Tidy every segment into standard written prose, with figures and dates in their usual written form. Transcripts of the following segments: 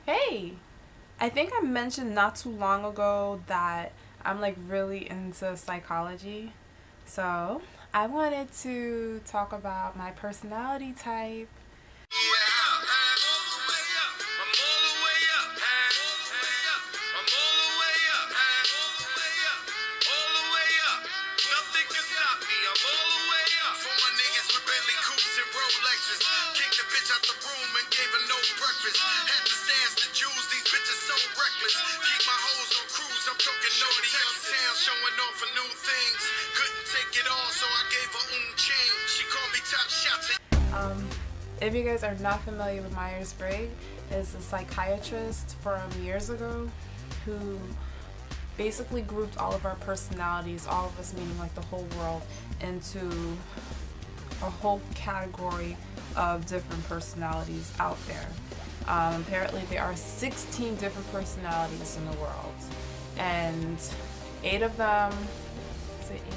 Hey, I think I mentioned not too long ago that I'm like really into psychology. So I wanted to talk about my personality type. Showing off for new things. Couldn't take it all, so I gave her chain. She called me top shot. Um, if you guys are not familiar with Myers-Briggs, is a psychiatrist from years ago who basically grouped all of our personalities, all of us meaning like the whole world, into a whole category of different personalities out there. Apparently there are 16 different personalities in the world, and 8 of them, is it 8?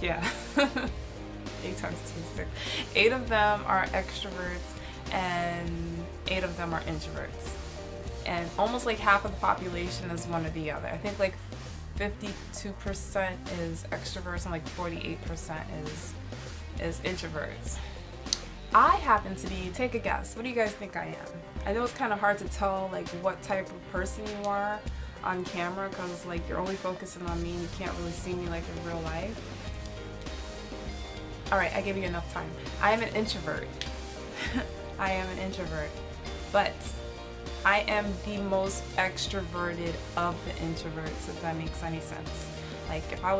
Yeah. 8 times 2 is 6. 8 of them are extroverts and 8 of them are introverts. And almost like half of the population is one or the other. I think like 52% is extroverts and like 48% is introverts. I happen to be, take a guess, what do you guys think I am? I know it's kind of hard to tell like what type of person you are on camera because like you're only focusing on me and you can't really see me like in real life. Alright, I gave you enough time. I am an introvert. I am an introvert. But I am the most extroverted of the introverts, if that makes any sense. Like if I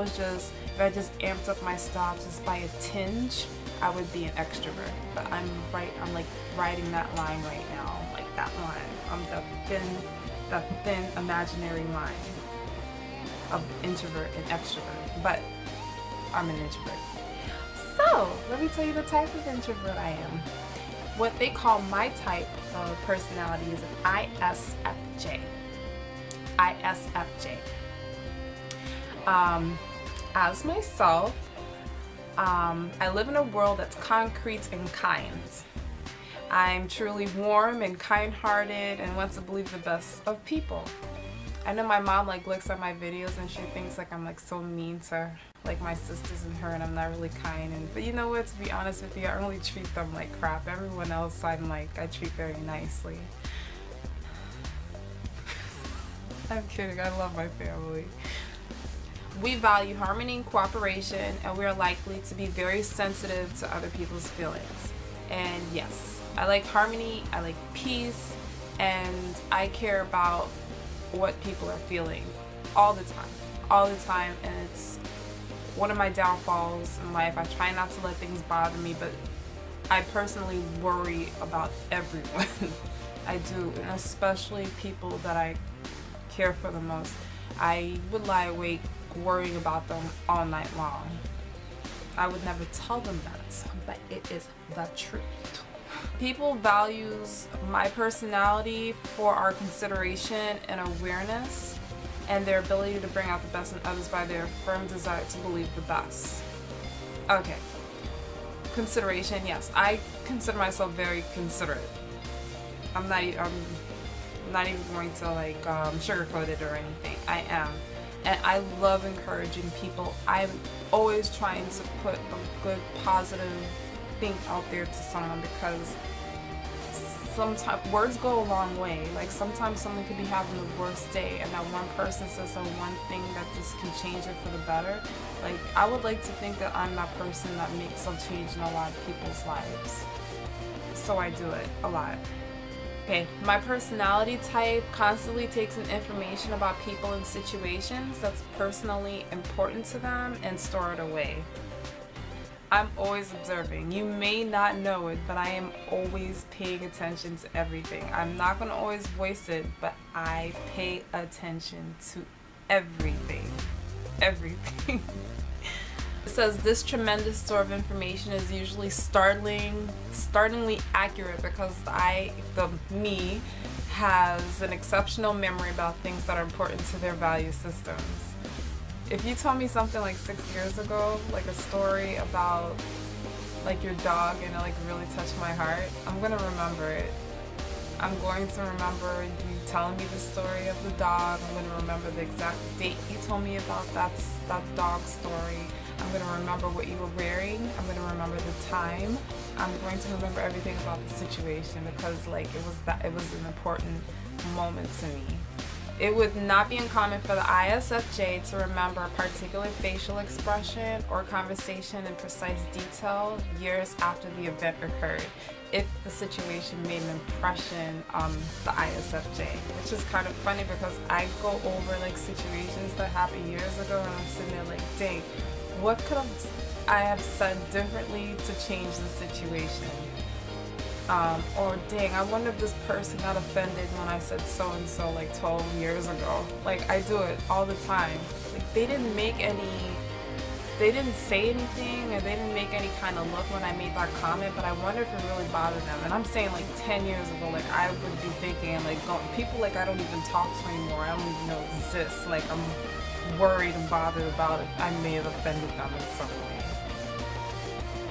just amped up my stop just by a tinge, I would be an extrovert. But I'm like riding that line right now. Like that line. I'm the thin imaginary line of introvert and extrovert. But I'm an introvert. So, let me tell you the type of introvert I am. What they call my type of personality is an ISFJ. ISFJ. As myself, I live in a world that's concrete and kind. I'm truly warm and kind-hearted and want to believe the best of people. I know my mom like looks at my videos and she thinks like I'm like so mean to like my sisters and her, and I'm not really kind. But you know what, to be honest with you, I only treat them like crap. Everyone else I treat very nicely. I'm kidding, I love my family. We value harmony and cooperation, and we are likely to be very sensitive to other people's feelings. And yes, I like harmony, I like peace, and I care about what people are feeling all the time, and it's one of my downfalls in life. I try not to let things bother me, but I personally worry about everyone. I do, and especially people that I care for the most. I would lie awake worrying about them all night long. I would never tell them that, but it is the truth. People values my personality for our consideration and awareness and their ability to bring out the best in others by their firm desire to believe the best. Okay. Consideration, yes. I consider myself very considerate. I'm not even going to like sugarcoat it or anything. I am. And I love encouraging people. I'm always trying to put a good, positive thing out there to someone, because sometimes words go a long way. Like sometimes someone could be having the worst day and that one person says that one thing that just can change it for the better. Like I would like to think that I'm that person that makes a change in a lot of people's lives. So I do it a lot. Okay, my personality type constantly takes in information about people and situations that's personally important to them and store it away. I'm always observing. You may not know it, but I am always paying attention to everything. I'm not going to always voice it, but I pay attention to everything. Everything. It says this tremendous store of information is usually startlingly accurate because me has an exceptional memory about things that are important to their value systems. If you told me something like 6 years ago, like a story about like your dog, and it like really touched my heart, I'm gonna remember it. I'm going to remember you telling me the story of the dog. I'm going to remember the exact date you told me about that dog story. I'm going to remember what you were wearing. I'm going to remember the time. I'm going to remember everything about the situation because like it was an important moment to me. It would not be uncommon for the ISFJ to remember a particular facial expression or conversation in precise detail years after the event occurred, if the situation made an impression on the ISFJ, which is kind of funny because I go over like situations that happened years ago and I'm sitting there like, dang, what could I have said differently to change the situation? Or dang, I wonder if this person got offended when I said so and so like 12 years ago. Like I do it all the time. Like they didn't say anything or they didn't make any kind of look when I made that comment, but I wonder if it really bothered them. And I'm saying like 10 years ago, like I would be thinking like people like I don't even talk to anymore. I don't even know exist. Like I'm worried and bothered about it. I may have offended them in some way.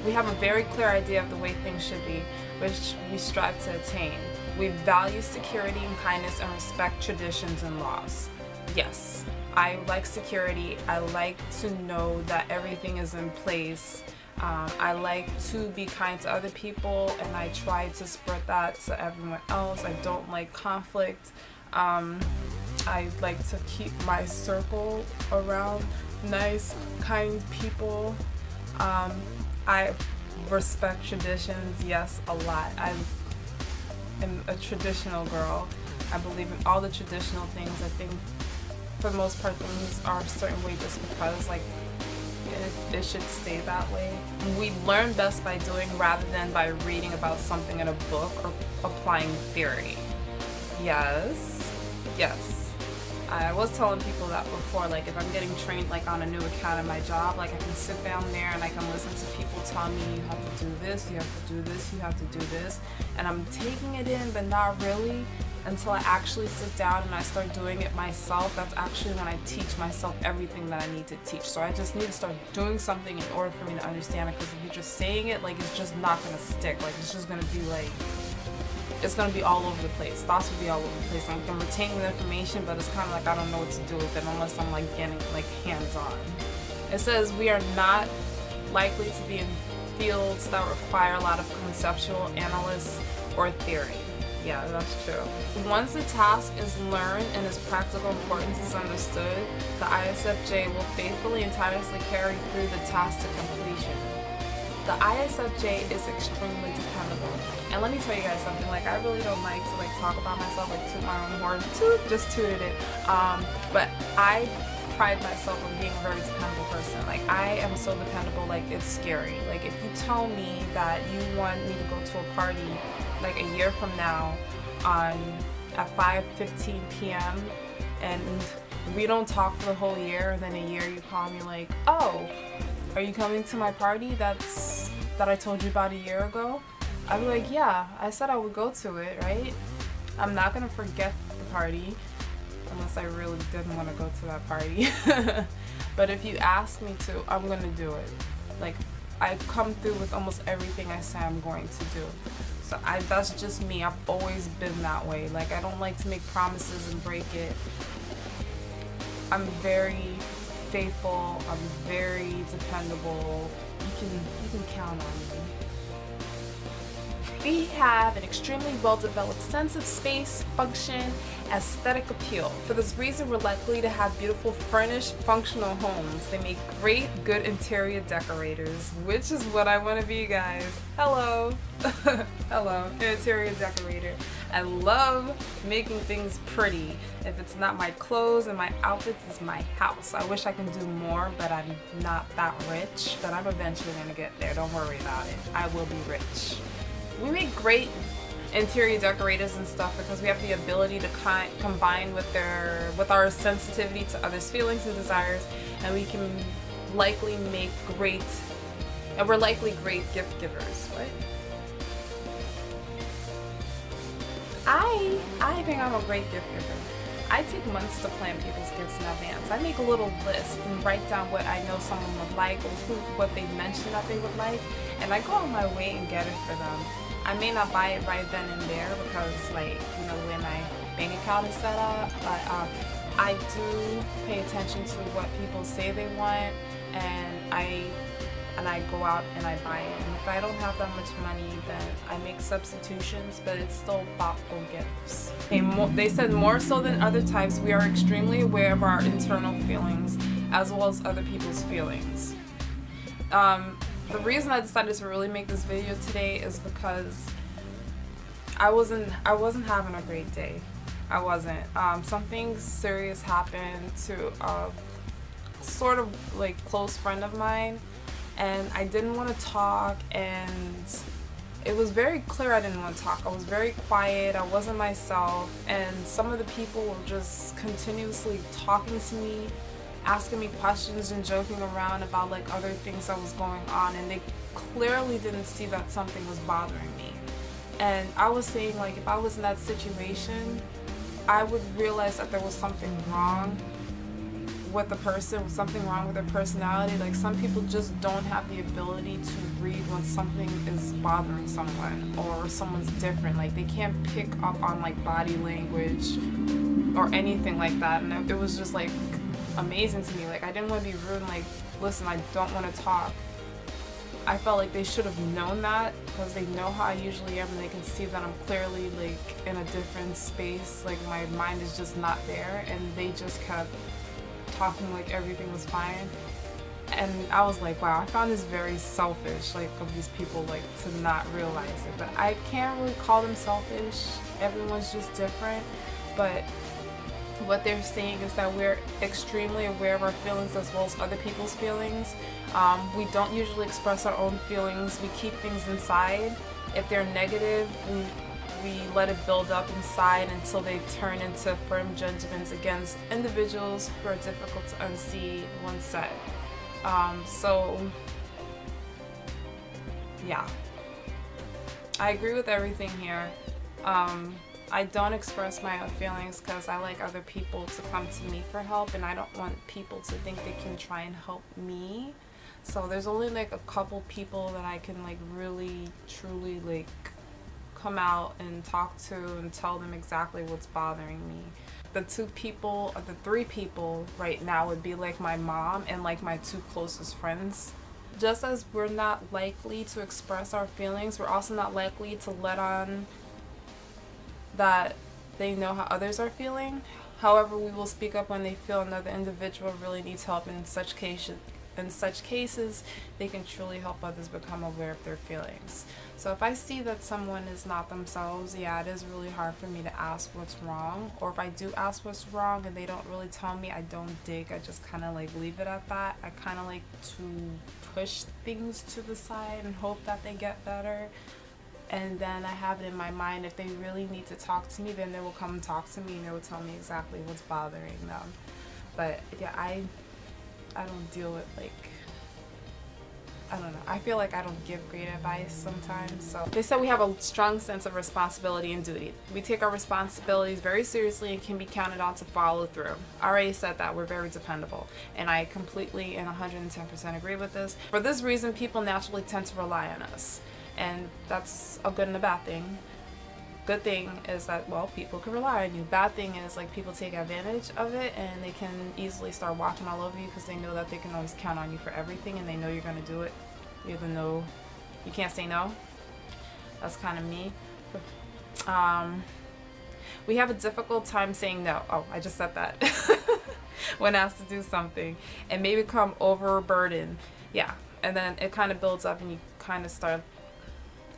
We have a very clear idea of the way things should be, which we strive to attain. We value security and kindness and respect traditions and laws. Yes, I like security. I like to know that everything is in place. I like to be kind to other people and I try to spread that to everyone else. I don't like conflict. I like to keep my circle around nice, kind people. I respect traditions, yes, a lot. I am a traditional girl. I believe in all the traditional things. I think for the most part things are a certain way just because like it should stay that way. We learn best by doing rather than by reading about something in a book or applying theory. Yes. I was telling people that before, like if I'm getting trained like on a new account in my job, like I can sit down there and I can listen to people tell me you have to do this, you have to do this, you have to do this, and I'm taking it in but not really until I actually sit down and I start doing it myself. That's actually when I teach myself everything that I need to teach. So I just need to start doing something in order for me to understand it, because if you're just saying it, like it's just not gonna stick. Like it's just gonna be like, it's gonna be all over the place. Thoughts will be all over the place. I'm retaining the information, but it's kind of like I don't know what to do with it unless I'm like getting like hands-on. It says we are not likely to be in fields that require a lot of conceptual analysis or theory. Yeah, that's true. Once the task is learned and its practical importance is understood, the ISFJ will faithfully and tirelessly carry through the task to completion. The ISFJ is extremely dependable. And let me tell you guys something, like I really don't like to like talk about myself, like toot my own horn, just tooted it. But I pride myself on being a very dependable person. Like I am so dependable, like it's scary. Like if you tell me that you want me to go to a party like a year from now at 5:15 p.m. and we don't talk for the whole year, and then a year you call me like, oh, are you coming to my party that I told you about a year ago? I'd be like, yeah, I said I would go to it, right? I'm not gonna forget the party unless I really didn't want to go to that party. But if you ask me to, I'm gonna do it. Like I come through with almost everything I say I'm going to do. So that's just me. I've always been that way. Like I don't like to make promises and break it. I'm very faithful. I'm very dependable. You can count on me. We have an extremely well-developed sense of space, function, aesthetic appeal. For this reason, we're likely to have beautiful, furnished, functional homes. They make great, good interior decorators, which is what I want to be, guys. Hello. Hello, an interior decorator. I love making things pretty. If it's not my clothes and my outfits, it's my house. I wish I can do more, but I'm not that rich. But I'm eventually going to get there. Don't worry about it. I will be rich. We make great interior decorators and stuff because we have the ability to combine with our sensitivity to others' feelings and desires, and we can likely make great, and we're likely great gift givers. What? I think I'm a great gift giver. I take months to plan people's gifts in advance. I make a little list and write down what I know someone would like or what they mentioned that they would like, and I go on my way and get it for them. I may not buy it right then and there because, like, you know, the way my bank account is set up, but I do pay attention to what people say they want, and I go out and I buy it. And if I don't have that much money, then I make substitutions, but it's still thoughtful gifts. They said more so than other types, we are extremely aware of our internal feelings as well as other people's feelings. The reason I decided to really make this video today is because I wasn't having a great day. I wasn't. Something serious happened to a sort of like close friend of mine, and I didn't want to talk, and it was very clear I didn't want to talk. I was very quiet, I wasn't myself, and some of the people were just continuously talking to me, asking me questions and joking around about like other things that was going on, and they clearly didn't see that something was bothering me. And I was saying, like, if I was in that situation, I would realize that there was something wrong with the person, something wrong with their personality. Like, some people just don't have the ability to read when something is bothering someone or someone's different. Like, they can't pick up on like body language or anything like that. And it was just like amazing to me. Like, I didn't want to be rude and like, listen, I don't want to talk. I felt like they should have known that because they know how I usually am, and they can see that I'm clearly like in a different space. Like, my mind is just not there, and they just kept talking like everything was fine. And I was like, wow, I found this very selfish, like, of these people, like, to not realize it. But I can't really call them selfish. Everyone's just different. But what they're saying is that we're extremely aware of our feelings as well as other people's feelings. We don't usually express our own feelings. We keep things inside. If they're negative, we let it build up inside until they turn into firm judgments against individuals who are difficult to unsee, one said. So, yeah. I agree with everything here. I don't express my own feelings because I like other people to come to me for help, and I don't want people to think they can try and help me. So there's only like a couple people that I can like really truly like come out and talk to and tell them exactly what's bothering me. The three people right now would be like my mom and like my two closest friends. Just as we're not likely to express our feelings, we're also not likely to let on that they know how others are feeling. However, we will speak up when they feel another individual really needs help. In such cases, they can truly help others become aware of their feelings. So if I see that someone is not themselves, yeah, it is really hard for me to ask what's wrong. Or if I do ask what's wrong and they don't really tell me, I don't dig. I just kind of like leave it at that. I kind of like to push things to the side and hope that they get better. And then I have it in my mind, if they really need to talk to me, then they will come and talk to me and they will tell me exactly what's bothering them. But yeah, I don't deal with like, I don't know. I feel like I don't give great advice sometimes. So they said we have a strong sense of responsibility and duty. We take our responsibilities very seriously and can be counted on to follow through. I already said that we're very dependable, and I completely and 110% agree with this. For this reason, people naturally tend to rely on us. And that's a good and a bad thing. Good thing is that, well, people can rely on you. Bad thing is, like, people take advantage of it and they can easily start walking all over you because they know that they can always count on you for everything, and they know you're going to do it. Even though you can't say no. That's kind of me. We have a difficult time saying no. Oh, I just said that. When asked to do something. And may become overburdened. Yeah. And then it kind of builds up and you kind of start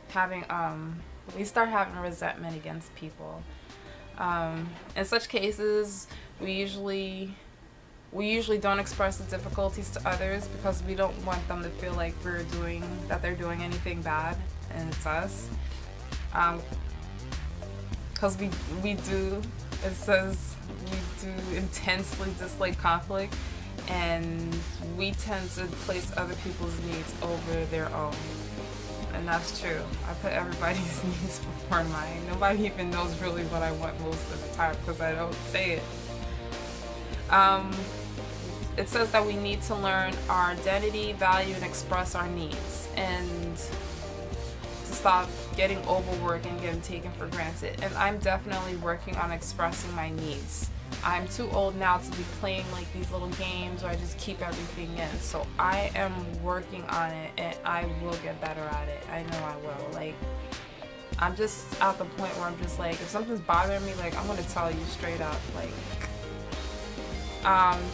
having resentment against people. In such cases, we usually don't express the difficulties to others because we don't want them to feel like they're doing anything bad, and it's us. Because we do, it says we do intensely dislike conflict, and we tend to place other people's needs over their own. And that's true. I put everybody's needs before mine. Nobody even knows really what I want most of the time because I don't say it. It says that we need to learn our identity, value, and express our needs. And to stop getting overworked and getting taken for granted. And I'm definitely working on expressing my needs. I'm too old now to be playing like these little games where I just keep everything in. So I am working on it, and I will get better at it. I know I will. Like, I'm just at the point where I'm just like, if something's bothering me, like, I'm gonna tell you straight up. Like,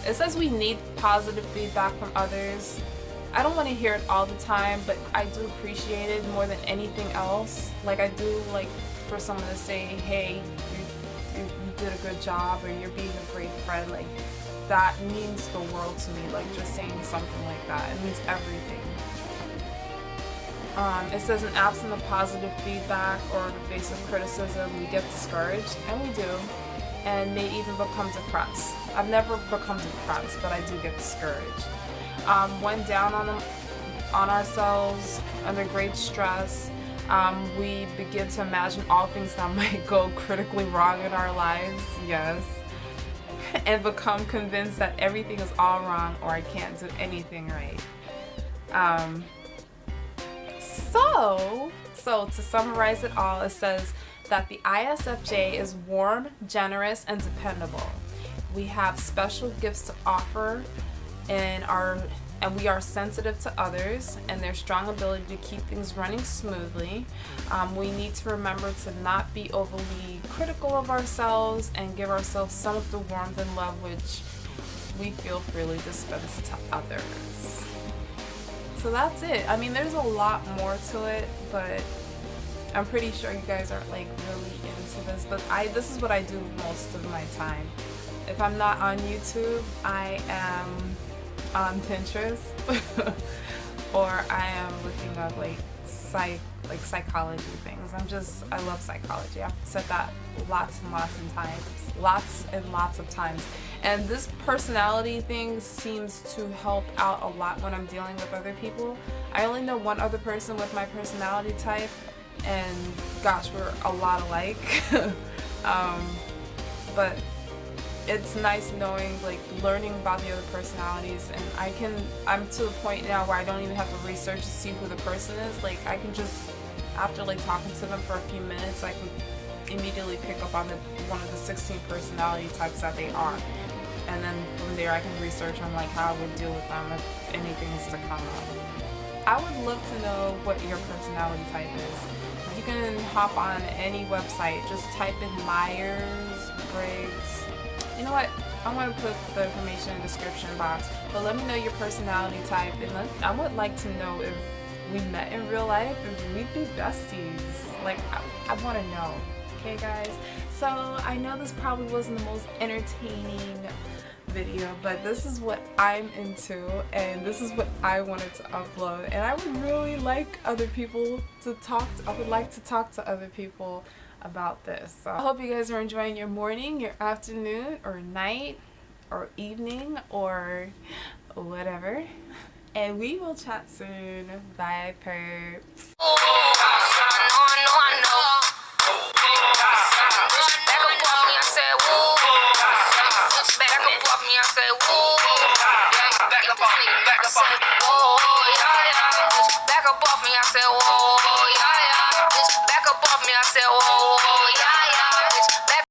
it says we need positive feedback from others. I don't want to hear it all the time, but I do appreciate it more than anything else. Like, I do like for someone to say, hey, you did a good job, or you're being a great friend. Like, that means the world to me. Like, just saying something like that, it means everything. It says, in absence of positive feedback or in the face of criticism, we get discouraged, and we do, and may even become depressed. I've never become depressed, but I do get discouraged. When down on ourselves, under great stress, we begin to imagine all things that might go critically wrong in our lives, yes, and become convinced that everything is all wrong or I can't do anything right. So to summarize it all, it says that the ISFJ is warm, generous, and dependable. We have special gifts to offer, and we are sensitive to others and their strong ability to keep things running smoothly. We need to remember to not be overly critical of ourselves and give ourselves some of the warmth and love which we feel freely dispense to others. So that's it. I mean, there's a lot more to it, but I'm pretty sure you guys are like really into this. But this is what I do most of my time. If I'm not on YouTube, I am on Pinterest or I am looking up like psychology things. I love psychology. I've said that lots and lots of times. And this personality thing seems to help out a lot when I'm dealing with other people. I only know one other person with my personality type, and gosh, we're a lot alike. But it's nice knowing, like, learning about the other personalities, and I'm to the point now where I don't even have to research to see who the person is. Like, I can just, after like talking to them for a few minutes, I can immediately pick up on one of the 16 personality types that they are. And then from there I can research on like how I would deal with them if anything is to come up. I would love to know what your personality type is. You can hop on any website, just type in Myers-Briggs. You know what? I'm going to put the information in the description box. But let me know your personality type, and I would like to know if we met in real life, if we'd be besties. Like, I want to know. Okay, guys? So, I know this probably wasn't the most entertaining video, but this is what I'm into, and this is what I wanted to upload. And I would really like other people to talk to. I would like to talk to other people about this. So I hope you guys are enjoying your morning, your afternoon, or night, or evening, or whatever. And we will chat soon. Bye, perps. Back up off me, I said, whoa, yeah, yeah.